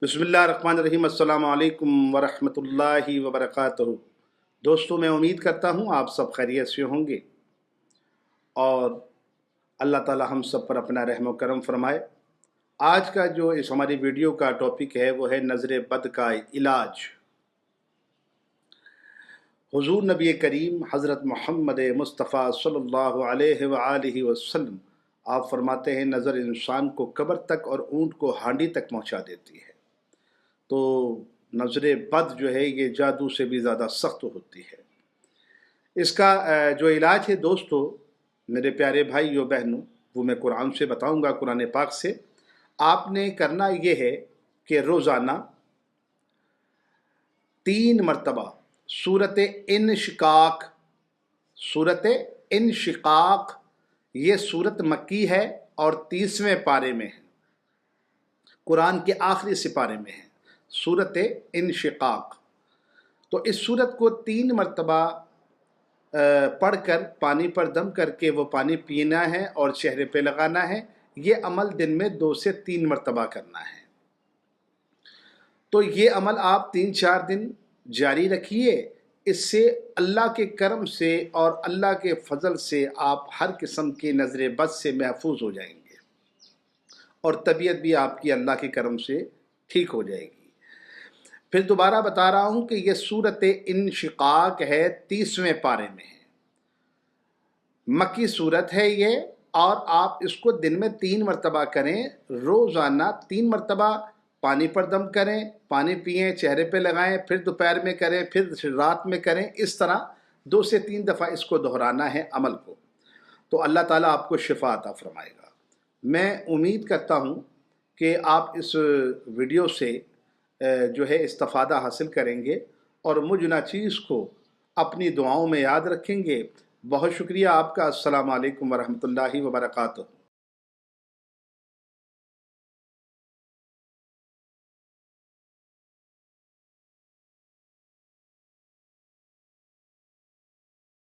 बिस्मिल्लाहिर्रहमानिर्रहीम। अस्सलाम वालेकुम वरहमतुल्लाहि वबरकातुहू। दोस्तों, मैं उम्मीद करता हूँ आप सब खैरियत से होंगे और अल्लाह ताला हम सब पर अपना रहम व करम फरमाए। आज का जो इस हमारी वीडियो का टॉपिक है वो है नज़र बद का इलाज। हुज़ूर नबी करीम हज़रत मोहम्मद मुस्तफ़ा सल्लल्लाहु अलैहि वआलिहि वसल्लम आप फरमाते हैं, नज़र इंसान को कब्र तक और ऊँट को हांडी तक पहुँचा देती है। तो नज़र बद जो है ये जादू से भी ज़्यादा सख्त होती है। इसका जो इलाज है दोस्तों, मेरे प्यारे भाइयों बहनों, वो मैं कुरान से बताऊंगा, कुरान पाक से। आपने करना ये है कि रोज़ाना 3 मरतबा सूरत इनशिकाक, ये सूरत मक्की है और 30वें पारे में है, कुरान के आखिरी सिपारे में है सूरत इनशिकाक। तो इस सूरत को 3 मरतबा पढ़कर पानी पर दम करके वो पानी पीना है और चेहरे पे लगाना है। ये अमल दिन में 2 से 3 मरतबा करना है। तो ये अमल आप 3-4 दिन जारी रखिए। इससे अल्लाह के करम से और अल्लाह के फजल से आप हर किस्म के नज़र बद से महफूज हो जाएंगे और तबीयत भी आपकी अल्लाह के करम से ठीक हो जाएगी। फिर दोबारा बता रहा हूँ कि यह सूरत इनशिकाक है, 30वें पारे में है, मक्की सूरत है ये। और आप इसको दिन में 3 मरतबा करें, रोज़ाना 3 मरतबा पानी पर दम करें, पानी पिएं, चेहरे पे लगाएं, फिर दोपहर में करें, फिर रात में करें। इस तरह 2 से 3 दफ़ा इसको दोहराना है अमल को। तो अल्लाह ताला आपको शिफा अता फरमाएगा। मैं उम्मीद करता हूँ कि आप इस वीडियो से जो है इस्तिफ़ादा हासिल करेंगे और मुझ नाचीज़ को अपनी दुआओं में याद रखेंगे। बहुत शुक्रिया आपका। अस्सलाम वालेकुम वरहमतुल्लाहि वबरकातुहू।